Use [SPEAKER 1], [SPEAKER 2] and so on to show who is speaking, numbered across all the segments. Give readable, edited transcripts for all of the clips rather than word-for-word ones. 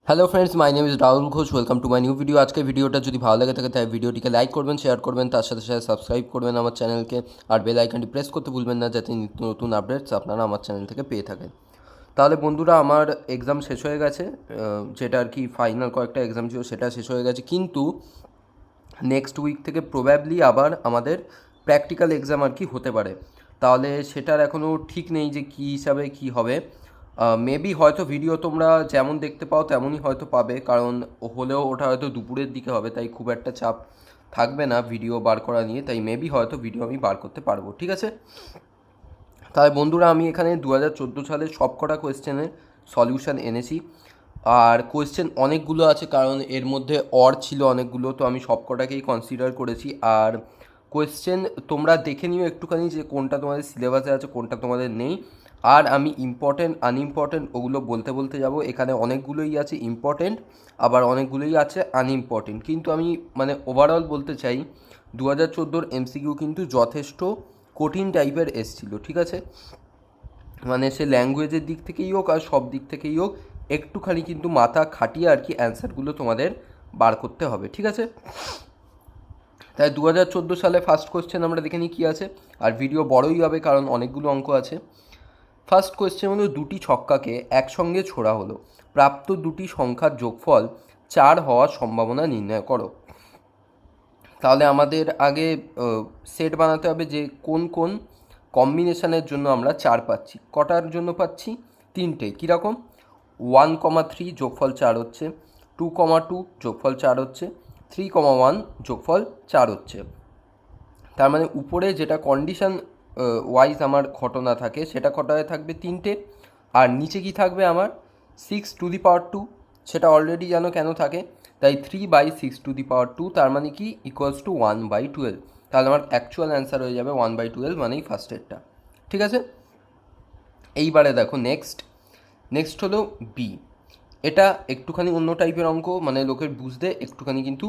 [SPEAKER 1] Hello friends, my name is Rahul Ghosh. Welcome to my new video. আজকে ভিডিওটা যদি ভালো লাগে থাকে তাই ভিডিওটিকে লাইক করবেন, শেয়ার করবেন, তার সাথে সাথে সাবস্ক্রাইব করবেন আমার চ্যানেলকে, আর বেল আইকনটি প্রেস করতে ভুলবেন না যাতে নিত্য নতুন আপডেটস আপনারা আমার চ্যানেল থেকে পেয়ে থাকেন। তাহলে বন্ধুরা, আমার এক্সাম শেষ হয়ে গেছে, যেটা আর কি ফাইনাল কয়েকটা এক্সাম ছিল সেটা শেষ হয়ে গেছে, কিন্তু নেক্সট উইক থেকে প্রবাবলি আবার আমাদের প্র্যাকটিক্যাল এক্সাম আর কি হতে পারে। তাহলে সেটার এখনও ঠিক নেই যে কী হিসাবে কী হবে। মেবি হয়তো ভিডিও তোমরা যেমন দেখতে পাও তেমনই হয়তো পাবে, কারণ হলেও ওটা হয়তো দুপুরের দিকে হবে, তাই খুব একটা চাপ থাকবে না ভিডিও বার করা নিয়ে, তাই মেবি হয়তো ভিডিও আমি বার করতে পারবো, ঠিক আছে। তাই বন্ধুরা, আমি এখানে 2014 সালের সব কটা কোয়েশ্চেনের সলিউশন এনেছি, আর কোয়েশ্চেন অনেকগুলো আছে কারণ এর মধ্যে ছিল অনেকগুলো, তো আমি সব কটাকেই কনসিডার করেছি। আর কোয়েশ্চেন তোমরা দেখে নিও একটুখানি যে কোনটা তোমাদের সিলেবাসে আছে, কোনটা তোমাদের নেই। আর আমি ইম্পর্টেন্ট আনইম্পর্টেন্ট ওগুলো বলতে বলতে যাব। এখানে অনেকগুলোই আছে ইম্পর্টেন্ট, আবার অনেকগুলোই আছে আনইম্পর্টেন্ট, কিন্তু আমি মানে ওভারঅল বলতে চাই 2014 এমসিকিউ কিন্তু যথেষ্ট কঠিন টাইপের এসছিল, ঠিক আছে। মানে সে ল্যাঙ্গুয়েজের দিক থেকেই হোক আর সব দিক থেকেই হোক, একটুখানি কিন্তু মাথা খাটিয়ে আর কি অ্যান্সারগুলো তোমাদের বার করতে হবে, ঠিক আছে। তাই 2014 সালে ফার্স্ট কোয়েশ্চেন আমরা দেখে নিই কী আছে। আর ভিডিও বড়ই হবে কারণ অনেকগুলো অঙ্ক আছে। ফার্স্ট কোয়েশ্চেন হলো, দুটি ছক্কাকে একসঙ্গে ছোড়া হলো, প্রাপ্ত দুটি সংখ্যার যোগফল 4 হওয়ার সম্ভাবনা নির্ণয় করো। তাহলে আমাদের আগে সেট বানাতে হবে যে কোন কোন কম্বিনেশনের জন্য আমরা 4 পাচ্ছি। কটার জন্য পাচ্ছি? 3টে। কীরকম? 1,3 যোগফল 4 হচ্ছে, 2,2 যোগফল 4 হচ্ছে, 3,1 যোগফল 4 হচ্ছে। তার মানে উপরে যেটা কন্ডিশন ওয়াইজ আমার ঘটনা থাকে সেটা ঘটনায় থাকবে 3টে, আর নিচে কি থাকবে আমার 6^2, সেটা অলরেডি জানো কেন থাকে। তাই 3/6^2, তার মানে কি ইকুয়ালস টু 1/12। তাহলে আমার অ্যাকচুয়াল অ্যান্সার হয়ে যাবে 1/12, মানেই ফার্স্ট এডটা, ঠিক আছে। এইবারে দেখো নেক্সট হলো বি। এটা একটুখানি অন্য টাইপের অঙ্ক, মানে লোকের বুঝতে একটুখানি কিন্তু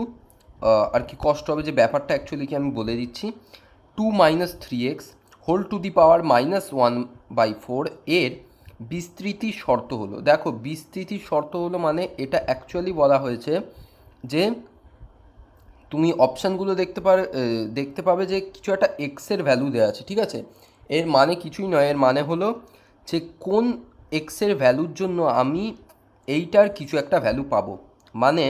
[SPEAKER 1] আর কি কষ্ট হবে। যে ব্যাপারটা অ্যাকচুয়ালি কি আমি বলে দিচ্ছি। 2 - 3x হোল টু দি পাওয়ার -1/4 এর বিস্তৃতির শর্ত হলো। দেখো, বিস্তৃতির শর্ত হলো মানে এটা অ্যাকচুয়ালি বলা হয়েছে যে তুমি অপশানগুলো দেখতে পাবে যে কিছু একটা এক্সের ভ্যালু দেওয়া আছে, ঠিক আছে। এর মানে কিছুই নয়, এর মানে হলো যে কোন এক্সের ভ্যালুর জন্য আমি এইটার কিছু একটা ভ্যালু পাবো। মানে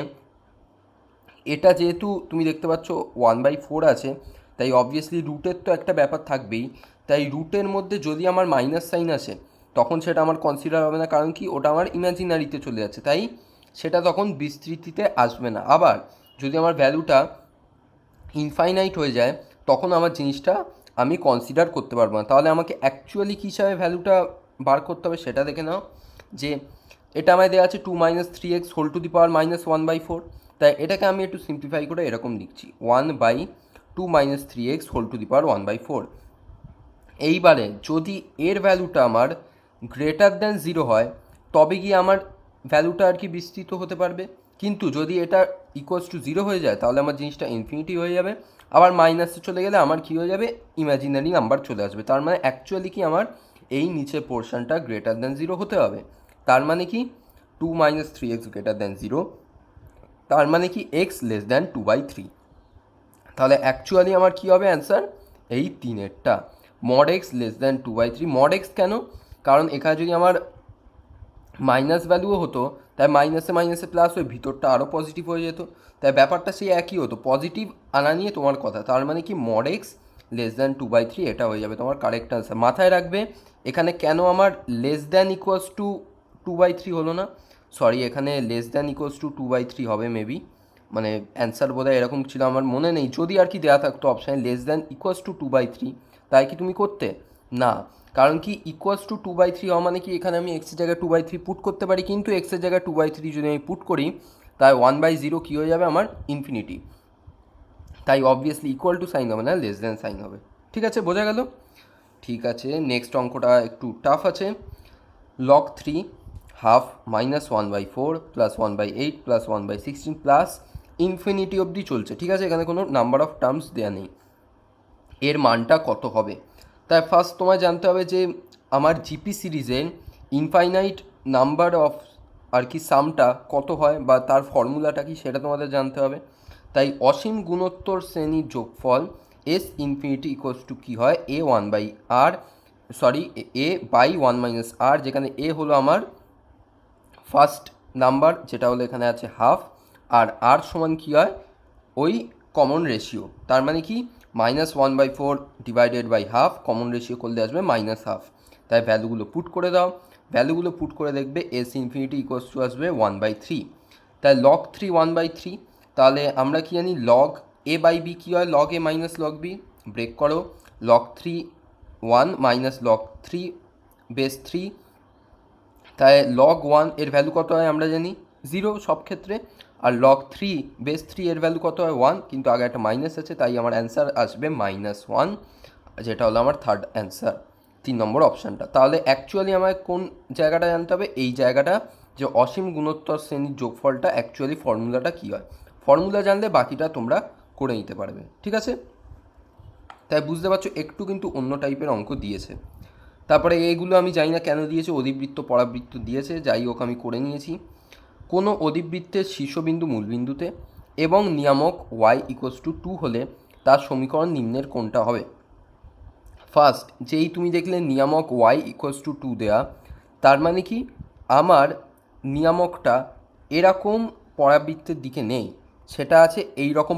[SPEAKER 1] এটা যেহেতু তুমি দেখতে পাচ্ছ 1/4 আছে, তাই অবভিয়াসলি রুটের তো একটা ব্যাপার থাকবেই। তাই রুটের মধ্যে যদি আমার মাইনাস সাইন আসে তখন সেটা আমার কনসিডার হবে না, কারণ কি ওটা আমার ইমাজিনারিতে চলে যাচ্ছে, তাই সেটা তখন বিস্তৃতিতে আসবে না। আবার যদি আমার ভ্যালুটা ইনফাইনাইট হয়ে যায় তখন আমার জিনিসটা আমি কনসিডার করতে পারবো না। তাহলে আমাকে অ্যাকচুয়ালি কী হিসাবে ভ্যালুটা বার করতে হবে সেটা দেখে নাও। যে এটা আমায় দেওয়া আছে 2 - 3x হোল টু দি পাওয়ার -1/4, তাই এটাকে আমি একটু সিম্পলিফাই করে এরকম লিখছি 1/2 - 3x হোল টু দি পাওয়ার 1/4। এইবারে যদি এর ভ্যালুটা আমার গ্রেটার দ্যান 0 হয় তবে গিয়ে আমার ভ্যালুটা আর কি বিস্তৃত হতে পারবে, কিন্তু যদি এটা ইকুয়ালস টু 0 হয়ে যায় তাহলে আমার জিনিসটা ইনফিনিটি হয়ে যাবে। আবার মাইনাসে চলে গেলে আমার কী হয়ে যাবে? ইমাজিনারি নাম্বার চলে আসবে। তার মানে অ্যাকচুয়ালি কি আমার এই নিচের পোর্শনটা গ্রেটার দ্যান 0 হতে হবে। তার মানে কি 2 - 3x গ্রেটার দ্যান 0, তার মানে কি x <2/3। তাহলে অ্যাকচুয়ালি আমার কী হবে অ্যান্সার? এই তিনেরটা, মড এক্স <2/3। মড এক্স কেন? কারণ এখানে যদি আমার মাইনাস ভ্যালুও হতো তাই মাইনাসে মাইনাসে প্লাস হয়ে ভিতরটা আরও পজিটিভ হয়ে যেত, তাই ব্যাপারটা সেই একই হতো, পজিটিভ আনা নিয়ে তোমার কথা। তার মানে কি মড এক্স <2/3, এটা হয়ে যাবে তোমার কারেক্ট আনসার। মাথায় রাখবে এখানে কেন আমার <2/3 হলো না, সরি, এখানে <2/3 হবে মেবি, মানে অ্যান্সার বোধহয় এরকম ছিল, আমার মনে নেই। যদি আর কি দেওয়া থাকতো অপশানে <2/3, তাই কি তুমি করতে? না, কারণ কি =2/3 হওয়া মানে কি এখানে আমি এক্সের জায়গায় 2/3 পুট করতে পারি, কিন্তু এক্সের জায়গায় 2/3 যদি আমি পুট করি তাই 1/0 কী হয়ে যাবে আমার? ইনফিনিটি। তাই অবভিয়াসলি ইকুয়াল টু সাইন হবে না, লেস দেন সাইন হবে, ঠিক আছে, বোঝা গেল? ঠিক আছে, নেক্সট অঙ্কটা একটু টাফ আছে। log 3 half -1/4 plus 1/8 plus 1/16 plus infinity অবধি চলছে, ঠিক আছে। এখানে কোনো নাম্বার অফ টার্মস দেওয়া নেই, এর মানটা কত হবে? তাই ফার্স্ট তোমায় জানতে হবে যে আমার জিপি সিরিজের ইনফাইনাইট নাম্বার অফ আর কি সামটা কত হয় বা তার ফর্মুলাটা কি সেটা তোমাদের জানতে হবে। তাই অসীম গুণোত্তর শ্রেণীর যোগফল এস ইনফিনিটি ইকুয়ালস টু কী হয়, A one by R A by one minus R, যেখানে এ হলো আমার ফার্স্ট নাম্বার যেটা হলো এখানে আছে হাফ, আর আর সমান কী হয় ওই কমন রেশিও, তার মানে কি -1/4 divided by half, common ratio করলে আসবে -হাফ। তাই ভ্যালুগুলো পুট করে দাও, ভ্যালুগুলো পুট করে দেখবে এস ইনফিনিটি ইকুয়ালস টু আসবে 1/3। তাই লগ 3 1/3, তাহলে আমরা কি জানি লগ এ বাই বি কী হয়, log A minus log B, break করো, লগ 3 1 মাইনাস লগ 3 বেস 3, তাই লগ 1 এর ভ্যালু কত হয় আমরা জানি 0 সব ক্ষেত্রে, আর লগ 3 বেস 3 এর ভ্যালু কত হয় 1, কিন্তু আগে একটা মাইনাস আছে তাই আমার অ্যান্সার আসবে -1, যেটা হলো আমার থার্ড অ্যান্সার, 3 নম্বর অপশানটা। তাহলে অ্যাকচুয়ালি আমায় কোন জায়গাটা জানতে হবে, এই জায়গাটা যে অসীম গুণোত্তর শ্রেণীর যোগফলটা অ্যাকচুয়ালি ফর্মুলাটা কী হয়, ফর্মুলা জানলে বাকিটা তোমরা করে নিতে পারবে, ঠিক আছে। তাই বুঝতে পারছো একটু কিন্তু অন্য টাইপের অঙ্ক দিয়েছে। তারপরে এইগুলো আমি জানি না কেন দিয়েছে, অধিবৃত্ত পরাবৃত্ত দিয়েছে, যাই হোক আমি করে নিয়েছি। কোনো অধিবৃত্তের শীর্ষবিন্দু মূলবিন্দুতে এবং নিয়ামক y ইকুয়ালস টু 2 হলে তার সমীকরণ নিম্নের কোনটা হবে। ফার্স্ট যেই তুমি দেখলে নিয়ামক y ইকুয়ালস টু 2 দেয়া, তার মানে কি আমার নিয়ামকটা এরকম পরাবৃত্তের দিকে নেই, সেটা আছে এই রকম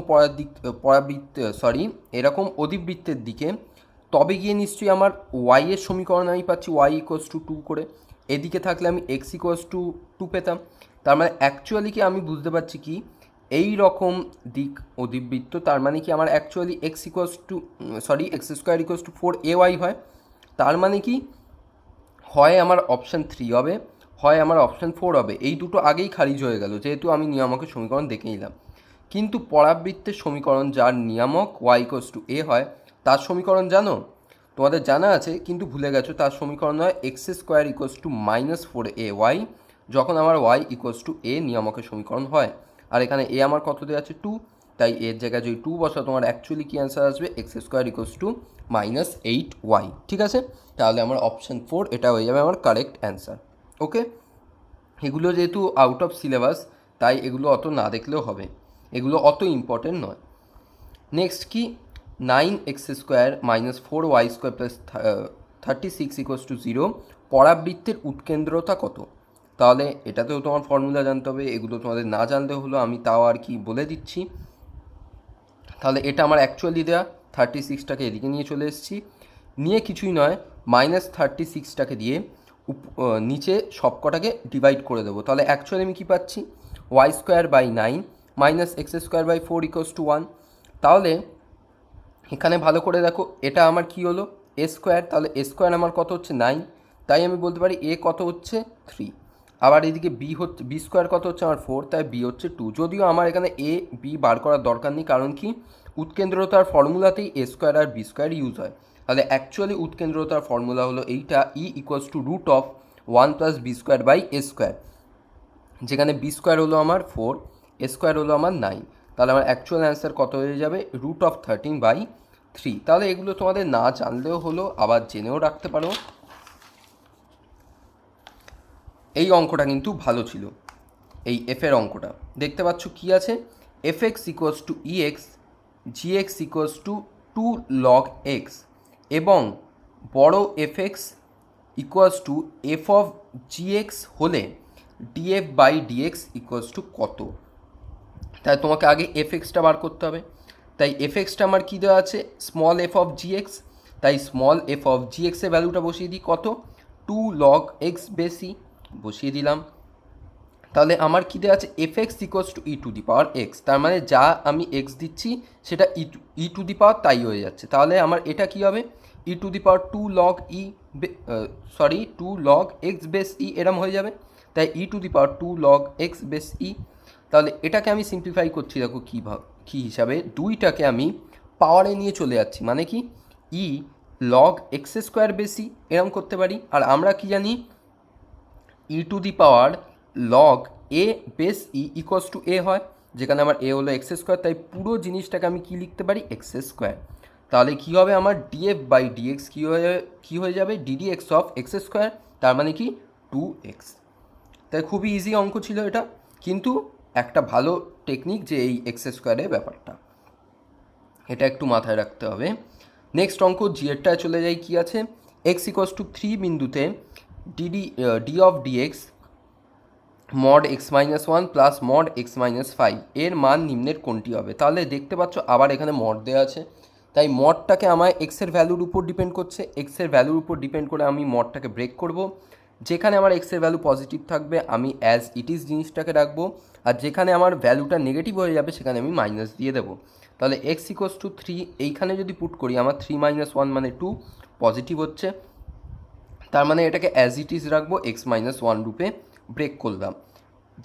[SPEAKER 1] এরকম অধিবৃত্তের দিকে, তবে গিয়ে নিশ্চয়ই আমার y এর সমীকরণ আমি পাচ্ছি y ইকুয়ালস টু 2 করে, এদিকে থাকলে আমি x ইকুয়ালস টু 2 পেতাম। তার মানে অ্যাকচুয়ালি কি আমি বুঝতে পারছি কি এই রকম দিক অধিবৃত্ত, তার মানে কি আমার actually x square equals to 4ay হয়। তার মানে কি হয় আমার অপশান 3 হবে, হয় আমার অপশান 4 হবে, এই দুটো আগেই খারিজ হয়ে গেল যেহেতু আমি নিয়ামকের সমীকরণ দেখে নিলাম। কিন্তু পরাবৃত্তের সমীকরণ যার নিয়ামক y ইকুয়ালস টু a হয়, তার সমীকরণ জানো, তোমাদের জানা আছে কিন্তু ভুলে গেছো, তার সমীকরণ হয় x square equals to -4ay, যখন আমার y ইকুয়ালস টু a নিয়ামকের সমীকরণ হয়। আর এখানে a আমার কত দেওয়া আছে 2, তাই এর জায়গায় যদি 2 বসা তোমার অ্যাকচুয়ালি কী অ্যান্সার আসবে x square equals to -8y, ঠিক আছে। তাহলে আমার অপশান 4 এটা হয়ে যাবে আমার কারেক্ট অ্যান্সার। ওকে, এগুলো যেহেতু আউট অফ সিলেবাস তাই এগুলো অত না দেখলেও হবে, এগুলো অত ইম্পর্টেন্ট নয়। নেক্সট কি 9x square -4y square plus 36 equals to 0 পরাবৃত্তের উৎকেন্দ্রতা কত। তাহলে এটাতেও তোমার ফর্মুলা জানতে হবে, এগুলো তোমাদের না জানলে হলো আমি তাও আর কি বলে দিচ্ছি। তাহলে এটা আমার অ্যাকচুয়ালি দেওয়া 36টাকে এদিকে নিয়ে চলে এসেছি, নিয়ে কিছুই নয় -36টাকে দিয়ে নিচে সবকটাকে ডিভাইড করে দেবো। তাহলে অ্যাকচুয়ালি আমি কী পাচ্ছি y square by 9 -x square by 4 equals to 1। তাহলে এখানে ভালো করে দেখো এটা আমার কি হলো এ স্কোয়ার, তাহলে এ স্কোয়ার আমার কত হচ্ছে 9, তাই আমি বলতে পারি এ কত হচ্ছে 3। আবার এদিকে বি স্কোয়ার কত হচ্ছে আমার 4, তাই বি হচ্ছে 2। যদিও আমার এখানে এ বি বার করার দরকার নেই, কারণ কি উৎকেন্দ্রতার ফর্মুলাতেই এ স্কোয়ার আর বি স্কোয়ার ইউজ হয়। তাহলে অ্যাকচুয়ালি উৎকেন্দ্রতার ফর্মুলা হলো এইটা, e equals to √1 + b square by a square, যেখানে বি স্কোয়ার হলো আমার 4, এ স্কোয়ার হলো আমার 9। তাহলে আমার অ্যাকচুয়াল অ্যান্সার কত হয়ে যাবে √13/3। তাহলে এগুলো তোমাদের না জানলেও হলো, আবার জেনেও রাখতে পারো। এই অঙ্কটা কিন্তু ভালো ছিল, এই এফের অঙ্কটা দেখতে পাচ্ছ কি আছে, fx equals to ex, gx equals to 2 log x, এবং বড় fx equals to f of gx হলে df by dx equals to কত। তাই তোমাকে আগে fxটা বার করতে হবে, তাই fxটা আমার কী দেওয়া আছে স্মল f অফ gx, তাই স্মল f অফ gx এর ভ্যালুটা বসিয়ে দিই কত 2 log x বেশি বসিয়ে দিলাম। তাহলে আমার কী দেওয়া আছে fx ইকুয়ালস টু e⁻x, তার মানে যা আমি x দিচ্ছি সেটা e⁻ তাই হয়ে যাচ্ছে। তাহলে আমার এটা কী হবে e⁻2 log 2 log x base e এরম হয়ে যাবে, তাই e⁻2 log x base e। তাহলে এটাকে আমি সিম্পলিফাই করছি, দেখো কী হিসাবে দুইটাকে আমি পাওয়ারে নিয়ে চলে যাচ্ছি, মানে কি ই log x স্কোয়ার বেশি এরম করতে পারি। আর আমরা কি জানি e⁻ log a base E equals two a হয়, যেখানে আমার a হলো এক্স স্কোয়ার, তাই পুরো জিনিসটাকে আমি কি লিখতে পারি এক্স স্কোয়ার। তাহলে কী হবে আমার df বাই dx কী হয়ে যাবে ddx অফ এক্স স্কোয়ার, তার মানে কি 2x। তাই খুবই ইজি অঙ্ক ছিল এটা, কিন্তু একটা ভালো টেকনিক যে এই এক্স স্কোয়ারের ব্যাপারটা, এটা একটু মাথায় রাখতে হবে। নেক্সট অঙ্ক জিএরটায় চলে যাই, কি আছে, এক্স ইকোয়াস টু 3 বিন্দুতে d of dx mod x minus 1 plus mod x minus 5 এর মান নিম্নের কোনটি হবে। তাহলে দেখতে পাচ্ছ আবার এখানে মড দেওয়া আছে, তাই মডটাকে আমার এক্সের ভ্যালুর উপর ডিপেন্ড করছে, এক্সের ভ্যালুর উপর ডিপেন্ড করে আমি মডটাকে ব্রেক করব। যেখানে আমার এক্সের ভ্যালু পজিটিভ থাকবে আমি অ্যাজ ইট ইজ জিনিসটাকে রাখবো, আর যেখানে আমার ভ্যালুটা নেগেটিভ হয়ে যাবে সেখানে আমি মাইনাস দিয়ে দেবো। তাহলে এক্স ইকোয়াস টু 3 এইখানে যদি পুট করি আমার 3 মাইনাস 1 মানে 2 পজিটিভ হচ্ছে, তার মানে এটাকে অ্যাজ ইট ইজ রাখবো, এক্স মাইনাস 1 রূপে ব্রেক করলাম।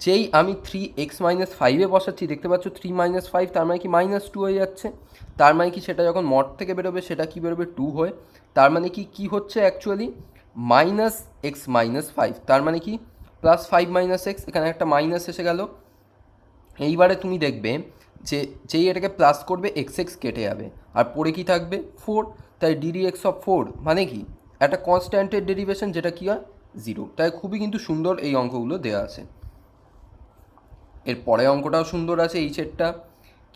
[SPEAKER 1] যেই আমি 3x-5 বসাচ্ছি দেখতে পাচ্ছ 3-5 তার মানে কি -2 হয়ে যাচ্ছে, তার মানে কি সেটা যখন মড থেকে বেরোবে সেটা কি বেরোবে 2 হয়ে, তার মানে কি হচ্ছে অ্যাকচুয়ালি -x-5, তার মানে কি +5 - x, এখানে একটা মাইনাস এসে গেল। এইবারে তুমি দেখবে যে যেই এটাকে প্লাস করবে x কেটে যাবে আর পরে কি থাকবে 4, তাই ddx অফ 4 মানে কি একটা কনস্ট্যান্টের ডেরিভেশন যেটা কি হয় 0। তাই খুবই কিন্তু সুন্দর এই অঙ্কগুলো দেওয়া আছে। এর পরে অঙ্কটাও সুন্দর আছে, এই সেটটা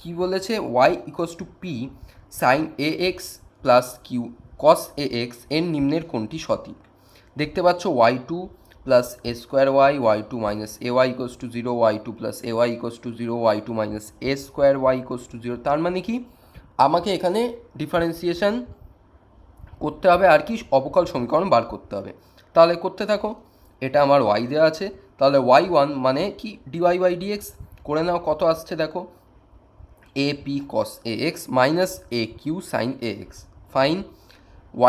[SPEAKER 1] কী বলেছে, y equals to p sine a x plus q cos a x এর নিম্নের কোনটি সঠিক। দেখতে পাচ্ছ y2 plus a square y2 minus a y equals to 0, y2 plus a y equals to 0, y2 minus a square y equals to 0। তার মানে কি আমাকে এখানে ডিফারেন্সিয়েশন করতে হবে আর কি অবকল সমীকরণ বার করতে হবে। তাহলে করতে থাকো, এটা আমার y দেওয়া আছে, তাহলে y1 মানে কি ডিওয়াই বাই ডিএক্স করে নাও, কত আসছে দেখো, a p cos a x minus a q sine a x. Fine,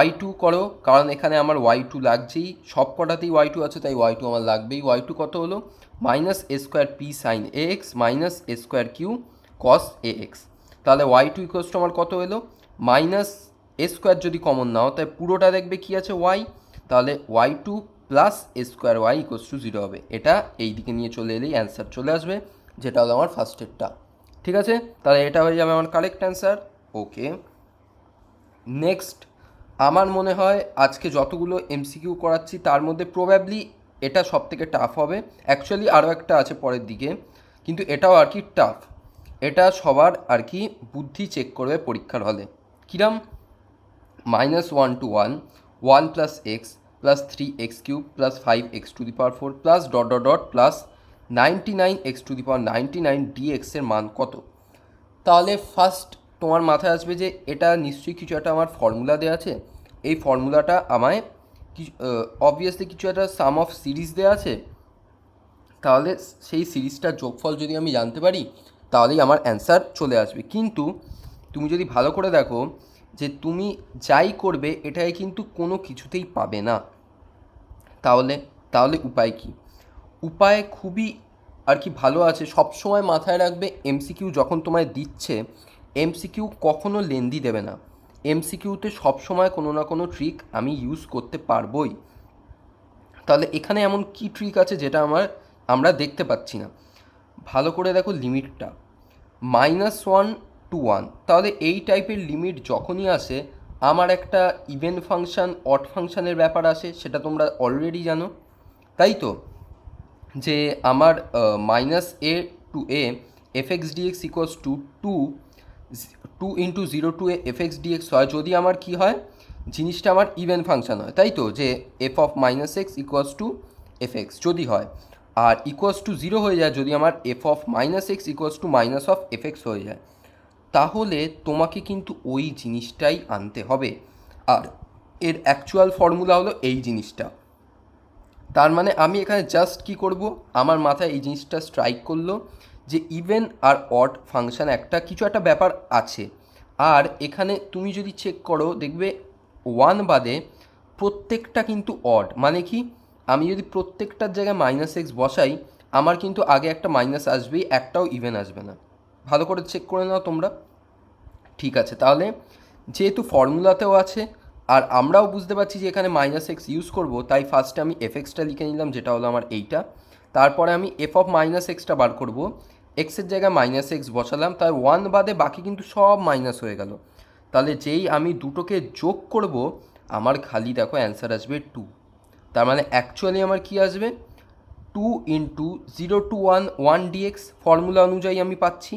[SPEAKER 1] y2 করো, কারণ এখানে আমার y2 লাগছেই, সব কটাতেই y2 আছে তাই y2 আমার লাগবেই। y2 কত হলো, minus a square P sine a x minus a square Q cos a x. তাহলে y2 ইকুয়ালস টু আমার কত এলো, মাইনাস এ স্কোয়ার যদি কমন নাও তাই পুরোটা দেখবে কি আছে y, তাহলে y2 plus a square y equals to 0 হবে। এটা এই দিকে নিয়ে চলে এলেই অ্যান্সার চলে আসবে, যেটা হলো আমার ফার্স্টেরটা। ঠিক আছে, তাহলে এটা হয়ে যাবে আমার কারেক্ট অ্যান্সার। ওকে, নেক্সট আমার মনে হয় আজকে যতগুলো এমসিকিউ করাচ্ছি তার মধ্যে প্রবাবলি এটা সব থেকে টাফ হবে। অ্যাকচুয়ালি আরও একটা আছে পরের দিকে, কিন্তু এটাও আর কি টাফ, এটা সবার আর কি বুদ্ধি চেক করবে পরীক্ষার হলে। কিরাম, -1 to 1 1 plus x plus 3x³ plus 5x⁴ plus dot dot dot plus 99x⁴99 dx এর মান কত। তাহলে ফার্স্ট তোমার মাথায় আসবে যে এটা নিশ্চয়ই কিছু একটা আমার ফর্মুলা দেওয়া আছে, এই ফর্মুলাটা আমায় অবভিয়াসলি কিছু একটা সাম অফ সিরিজ দেওয়া আছে, তাহলে সেই সিরিজটার যোগফল যদি আমি জানতে পারি তাহলেই আমার অ্যান্সার চলে আসবে। কিন্তু তুমি যদি ভালো করে দেখো যে তুমি যাই করবে এটাই কিন্তু কোনো কিছুতেই পাবে না, তাহলে তাহলে উপায় কি, উপায় খুবই আর কি ভালো আছে। সবসময় মাথায় রাখবে এমসিকিউ যখন তোমায় দিচ্ছে, এমসিকিউ কখনো লেন্দি দেবে না, এমসিকিউতে সবসময় কোনো না কোনো ট্রিক আমি ইউজ করতে পারবোই। তাহলে এখানে এমন কি ট্রিক আছে যেটা আমরা দেখতে পাচ্ছি না। ভালো করে দেখো লিমিটটা -1 to 1, তাহলে এই টাইপের লিমিট যখনই আসে আমার একটা ইভেন ফাংশান অড ফাংশানের ব্যাপার আসে, সেটা তোমরা অলরেডি জানো, তাই তো, যে আমার -a to a fx dx equals to 2 into 0 to a fx dx হয় যদি আমার কি হয়, জিনিসটা আমার ইভেন ফাংশান হয়, তাই তো, যে f of -x equals to fx যদি হয়, আর ইকুয়ালস টু 0 হয়ে যায় যদি আমার f of -x equals to minus of fx হয়ে যায়, তাহলে তোমাকে কিন্তু ওই জিনিসটাই আনতে হবে। আর এর অ্যাকচুয়াল ফর্মুলা হলো এই জিনিসটা। তার মানে আমি এখানে জাস্ট কি করব, আমার মাথায় এই জিনিসটা স্ট্রাইক করলো যে ইভেন আর অড ফাংশান একটা কিছু একটা ব্যাপার আছে। আর এখানে তুমি যদি চেক করো দেখবে 1 বাদে প্রত্যেকটা কিন্তু অড, মানে কি আমি যদি প্রত্যেকটার জায়গায় -x বসাই আমার কিন্তু আগে একটা মাইনাস আসবেই, একটাও ইভেন আসবে না। ভালো করে চেক করে নাও তোমরা। ঠিক আছে, তাহলে যেহেতু ফর্মুলাতেও আছে আর আমরাও বুঝতে পারছি যে এখানে -x ইউজ করব, তাই ফার্স্টে আমি fxটা লিখে নিলাম যেটা হলো আমার এইটা, তারপরে আমি f অফ -xটা বার করব, এক্সের জায়গায় -x বসালাম, তাই 1 বাদে বাকি কিন্তু সব মাইনাস হয়ে গেল। তাহলে যেই আমি দুটোকে যোগ করব আমার খালি দেখো অ্যান্সার আসবে 2, তার মানে অ্যাকচুয়ালি আমার কি আসবে two into 0 to 1 dx formula অনুযায়ী আমি পাচ্ছি।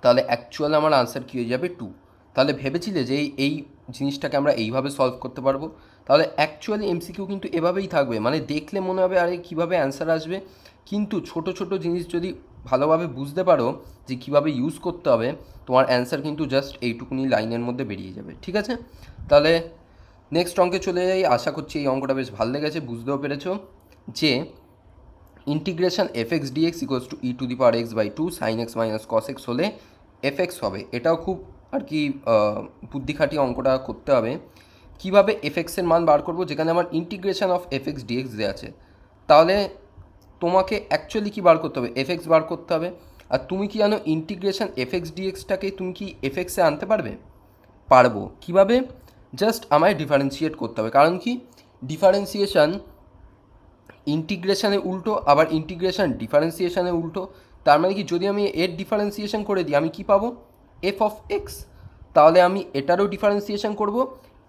[SPEAKER 1] তাহলে অ্যাকচুয়ালি আমার আনসার কী হয়ে যাবে 2। তাহলে ভেবেছিলে যে এই জিনিসটাকে আমরা এইভাবে সলভ করতে পারবো, তাহলে অ্যাকচুয়ালি এমসিকিউ কিন্তু এভাবেই থাকবে, মানে দেখলে মনে হবে আরে কীভাবে অ্যান্সার আসবে, কিন্তু ছোট ছোট জিনিস যদি ভালোভাবে বুঝতে পারো যে কীভাবে ইউজ করতে হবে, তোমার অ্যান্সার কিন্তু জাস্ট এইটুকুনি লাইনের মধ্যে বেরিয়ে যাবে। ঠিক আছে, তাহলে নেক্সট অঙ্কে চলে যাই। আশা করছি এই অঙ্কটা বেশ ভালো লেগেছে, বুঝতেও পেরেছো যে integration f x dx equals to e⁻x/2 sin x minus cos x হলে এফ এক্স হবে। এটাও খুব আর কি বুদ্ধি খাটিয়ে অঙ্কটা করতে হবে। কীভাবে এফ এক্সের মান বার করবো, যেখানে আমার integration of f x dx দেওয়া আছে, তাহলে তোমাকে অ্যাকচুয়ালি কী বার করতে হবে, এফ এক্স বার করতে হবে। আর তুমি কি জানো ইন্টিগ্রেশন এফ এক্স ডিএক্সটাকে তুমি কি এফ এক্সে আনতে পারবে? পারবো। কীভাবে? জাস্ট আমায় ডিফারেন্সিয়েট করতে হবে। কারণ কি, ডিফারেন্সিয়েশন ইন্টিগ্রেশনের উল্টো, আবার ইন্টিগ্রেশন ডিফারেন্সিয়েশনের উল্টো। তার মানে কি, যদি আমি এর ডিফারেন্সিয়েশন করে দিই আমি কি পাবো, এফ অফ এক্স। তাহলে আমি এটারও ডিফারেন্সিয়েশন করব,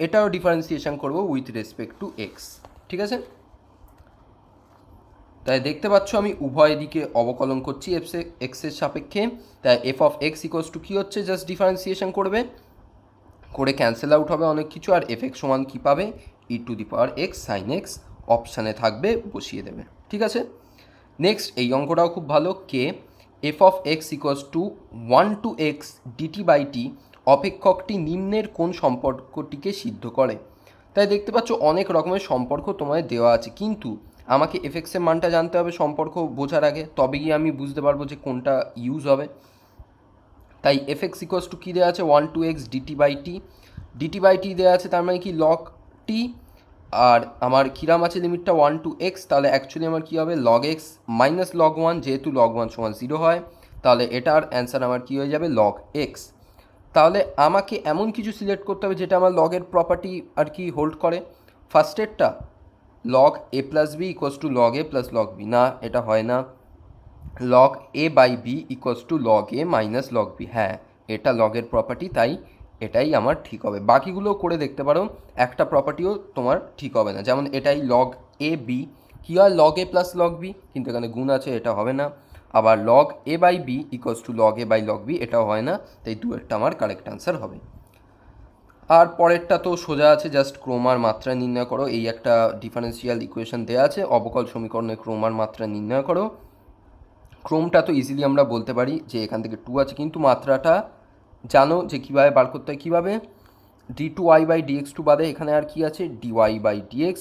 [SPEAKER 1] এটারও ডিফারেন্সিয়েশন করব উইথ রেসপেক্ট টু এক্স। ঠিক আছে, তাই দেখতে পাচ্ছ আমি উভয় দিকে অবকলন করছি এক্সের সাপেক্ষে। তাই F of X equals to কী হচ্ছে, জাস্ট ডিফারেন্সিয়েশন করবে, করে ক্যান্সেল আউট হবে অনেক কিছু, আর এফ এক্স সমান কী পাবে, e⁻x sin x অপশানে থাকবে, বসিয়ে দেবে। ঠিক আছে, নেক্সট এই অঙ্কটাও খুব ভালো। K F of x equals to 1/x dt/t অপেক্ষকটি নিম্নের কোন সম্পর্কটিকে সিদ্ধ করে। তাই দেখতে পাচ্ছ অনেক রকমের সম্পর্ক তোমায় দেওয়া আছে, কিন্তু আমাকে এফ এক্সের মানটা জানতে হবে সম্পর্ক বোঝার আগে, তবে গিয়ে আমি বুঝতে পারবো যে কোনটা ইউজ হবে। তাই এফ এক্স ইকুয়ালস টু কী দেওয়া আছে, 1/x dt/t দেওয়া আছে, তার মানে কি লগ টি, আর আমার কিরাম আছে লিমিটটা 1/x, তাহলে অ্যাকচুয়ালি আমার কী হবে, লগ এক্স মাইনাস লগ 1, যেহেতু লগ 1 সমান 0 হয়, তাহলে এটার অ্যান্সার আমার কী হয়ে যাবে, লগ এক্স। তাহলে আমাকে এমন কিছু সিলেক্ট করতে হবে যেটা আমার লগের প্রপার্টি আর কি হোল্ড করে। ফার্স্টেরটা log A plus B equals to log A plus log B, না এটা হয় না। Log A by B equals to log A minus log B, হ্যাঁ এটা লগের প্রপার্টি, তাই এটাই আমার ঠিক হবে। বাকিগুলো করে দেখতে পারো, একটা প্রপার্টিও তোমার ঠিক হবে না। যেমন এটাই লগ এ বি, কী হয়, লগ এ প্লাস লগ বি, কিন্তু এখানে গুণ আছে, এটা হবে না। আবার log A by B equals to log A by log b, এটাও হয় না, তাই দুয়েরটা আমার কারেক্ট অ্যান্সার হবে। আর পরেরটা তো সোজা আছে, জাস্ট ক্রোমার মাত্রা নির্ণয় করো। এই একটা ডিফারেন্সিয়াল ইকুয়েশন দেওয়া আছে, অবকল সমীকরণে ক্রোমার মাত্রা নির্ণয় করো। ক্রোমটা তো ইজিলি আমরা বলতে পারি যে এখান থেকে 2 আছে, কিন্তু মাত্রাটা জানো যে কীভাবে বার করতে হয়। কীভাবে, d2y/dx2 বাদে এখানে আর কি আছে, dy/dx,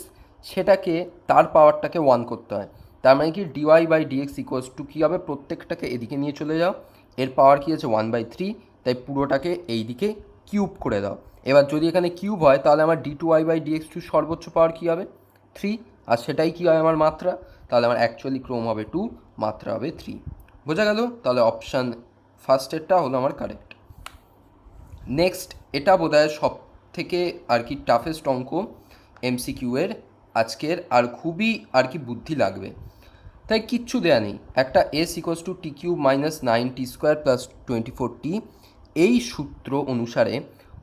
[SPEAKER 1] সেটাকে তার পাওয়ারটাকে 1 করতে হয়। তার মানে কি dy/dx ইকুয়ালস টু কী হবে, প্রত্যেকটাকে এদিকে নিয়ে চলে যাও, এর পাওয়ার কী আছে 1/3, তাই পুরোটাকে এই দিকে কিউব করে দাও। এবার যদি এখানে কিউব হয় তাহলে আমার d2y/dx2 সর্বোচ্চ পাওয়ার কী হবে, 3, আর সেটাই কী হয় আমার মাত্রা, তাহলে আমার অ্যাকচুয়ালি ক্রোম হবে 2, মাত্রা হবে 3। বোঝা গেল, তাহলে অপশান ফার্স্টেরটা হলো আমার কারেক্ট। নেক্সট, এটা বোধহয় সব থেকে আর কি টাফেস্ট অঙ্ক এমসিকিউয়ের আজকের, আর খুবই আর কি বুদ্ধি লাগবে। তাই কিচ্ছু দেয়া নেই, একটা S equals to T cube minus 9t² plus 24t, এই সূত্র অনুসারে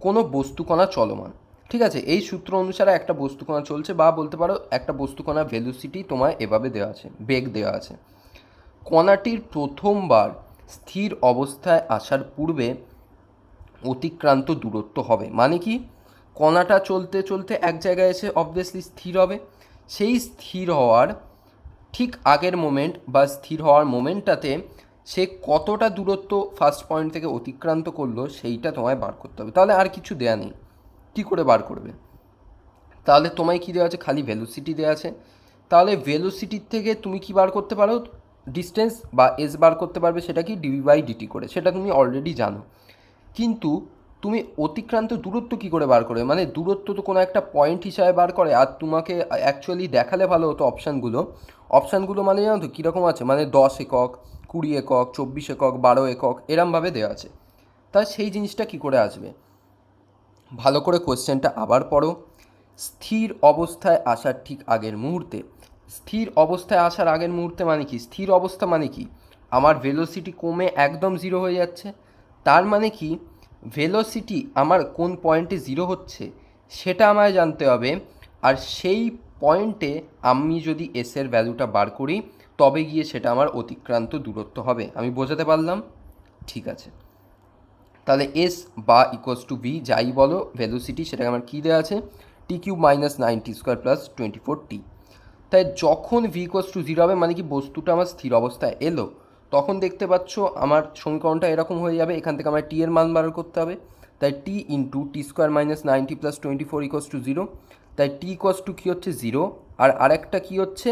[SPEAKER 1] কোনো বস্তুকণা চলমান। ঠিক আছে, এই সূত্র অনুসারে একটা বস্তুকণা চলছে, বা বলতে পারো একটা বস্তুকণা ভেলোসিটি তোমায় এভাবে দেওয়া আছে, বেগ দেওয়া আছে। কণাটির প্রথমবার স্থির অবস্থায় আসার পূর্বে অতিক্রান্ত দূরত্ব হবে, মানে কি, কণাটা চলতে চলতে এক জায়গায় এসে অবভিয়াসলি স্থির হবে, সেই স্থির হওয়ার ঠিক আগের মোমেন্ট বা স্থির হওয়ার মোমেন্টটাতে সে কতটা দূরত্ব ফার্স্ট পয়েন্ট থেকে অতিক্রান্ত করলো সেইটা তোমায় বার করতে হবে। তাহলে আর কিছু দেয়া নেই, কী করে বার করবে, তাহলে তোমায় কী দেওয়া আছে, খালি ভেলোসিটি দেওয়া আছে। তাহলে ভেলোসিটির থেকে তুমি কি বার করতে পারো, ডিস্টেন্স বা এস বার করতে পারবে, সেটা কি dv/dt করে, সেটা তুমি অলরেডি জানো। কিন্তু তুমি অতিক্রান্ত দূরত্ব কী করে বার করবে, মানে দূরত্ব তো কোনো একটা পয়েন্ট হিসাবে বার করে। আর তোমাকে অ্যাকচুয়ালি দেখালে ভালো হতো অপশানগুলো মানে জানো তো কীরকম আছে, মানে 10 একক, 20 একক, 24 একক, 12 একক, এরমভাবে দেওয়া আছে। তা সেই জিনিসটা কী করে আসবে, ভালো করে কোয়েশ্চেনটা আবার পড়ো। স্থির অবস্থায় আসার ঠিক আগের মুহূর্তে, স্থির অবস্থায় আসার আগের মুহূর্তে মানে কি, স্থির অবস্থা মানে কি, আমার ভেলোসিটি কমে একদম 0 হয়ে যাচ্ছে, তার মানে কি ভেলোসিটি আমার কোন পয়েন্টে 0 হচ্ছে সেটা আমায় জানতে হবে, আর সেই পয়েন্টে আমি যদি এসের ভ্যালুটা বার করি তবে গিয়ে সেটা আমার অতিক্রান্ত দূরত্ব হবে। আমি বোঝাতে পারলাম? ঠিক আছে, তাহলে এস বা ইকুয়ালস টু ভি যাই বলো ভেলোসিটি, সেটাকে আমার কী দেওয়া আছে, টি cube minus 9t² plus 24t। তাই যখন ভি ইকুয়ালস টু 0 হবে মানে কি বস্তুটা আমার স্থির অবস্থায় এলো, তখন দেখতে পাচ্ছ আমার সমীকরণটা এরকম হয়ে যাবে। এখান থেকে আমার টি এর মান বার করতে হবে, তাই T into t² minus 90 plus 24 equals to 0। তাই টি ইকুয়ালস টু কী হচ্ছে 0, আর আরেকটা কী হচ্ছে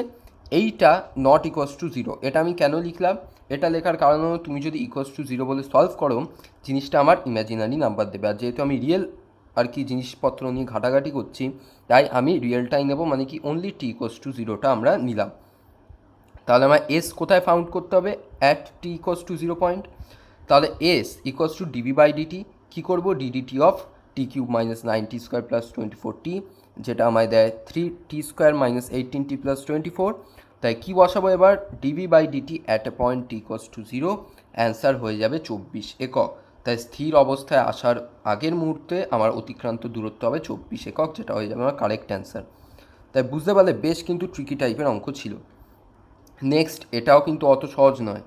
[SPEAKER 1] এইটা নট ইকুয়ালস টু 0। এটা আমি কেন লিখলাম, এটা লেখার কারণ হলো তুমি যদি ইকুয়ালস টু 0 বলে সলভ করো জিনিসটা আমার ইমাজিনারি নাম্বার দেবে, আর যেহেতু আমি রিয়েল আর কি জিনিসপত্র নিয়ে ঘাটাঘাটি করছি তাই আমি রিয়েলটাই নেব, মানে কি অনলি টি ইকুয়ালস টু 0টা আমরা নিলাম। তাহলে আমার এস কোথায় ফাউন্ড করতে হবে, at T equals to 0 point. তাহলে S equals to DB by DT, কী করবো, DDT of T cube minus 9t² plus 24t, যেটা আমায় দেয় 3t² মাইনাস 18t প্লাস 24। তাই কী বসাবো এবার, db by dt at a point t equals to 0, answer হয়ে যাবে 24 একক। তাই স্থির অবস্থায় আসার আগের মুহূর্তে আমার অতিক্রান্ত দূরত্ব হবে 24 একক, যেটা হয়ে যাবে আমার কারেক্ট অ্যান্সার। তাই বুঝতে পারলে বেশ কিন্তু ট্রিকি টাইপের অঙ্ক ছিল। নেক্সট, এটাও কিন্তু অত সহজ নয়।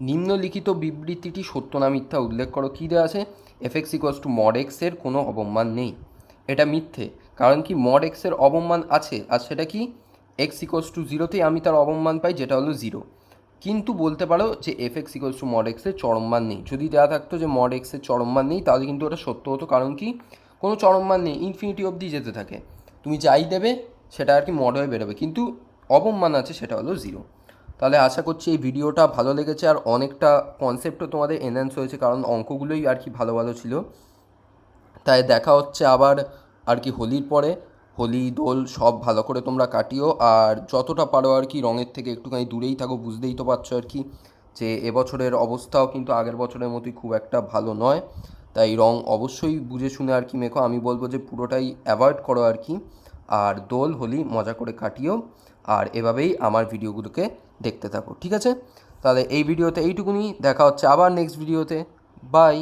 [SPEAKER 1] নিম্নলিখিত বিবৃতিটি সত্য না মিথ্যা উল্লেখ করো। কী দেওয়া আছে, F x equals to mod এক্সের কোনো অবমান নেই। এটা মিথ্যে, কারণ কি মড এক্সের অবমান আছে, আর সেটা কি এক্স ইকুয়ালস টু 0তেই আমি তার অবমান পাই, যেটা হলো 0। কিন্তু বলতে পারো যে F x equals to mod এক্সের চরম মান নেই। যদি দেওয়া থাকতো যে মড এক্সের চরম মান নেই তাহলে কিন্তু ওটা সত্য হতো, কারণ কি কোনো চরম মান নেই, ইনফিনিটি অবধি যেতে থাকে, তুমি যাই দেবে সেটা আর কি মড হয়ে বেরোবে, কিন্তু অবমান আছে সেটা হলো 0। তাহলে আশা করছি এই ভিডিওটা ভালো লেগেছে, আর অনেকটা কনসেপ্টও তোমাদের এনহ্যান্স হয়েছে, কারণ অঙ্কগুলোই আর কি ভালো ভালো ছিল। তাই দেখা হচ্ছে আবার আর কি হোলির পরে। হোলি দোল সব ভালো করে তোমরা কাটিও, আর যতটা পারো আর কি রঙের থেকে একটুখানি দূরেই থাকো। বুঝতেই তো পারছো আর কি যে এবছরের অবস্থাও কিন্তু আগের বছরের মতোই খুব একটা ভালো নয়। তাই রং অবশ্যই বুঝে শুনে আর কি মেখো, আমি বলবো যে পুরোটাই অ্যাভয়েড করো আর কি। আর দোল হোলি মজা করে কাটিও, আর এভাবেই আমার ভিডিওগুলোকে দেখতে থাকো, ঠিক আছে? তাহলে এই ভিডিওতে এইটুকুনি, দেখা হচ্ছে আবার নেক্সট ভিডিওতে। বাই।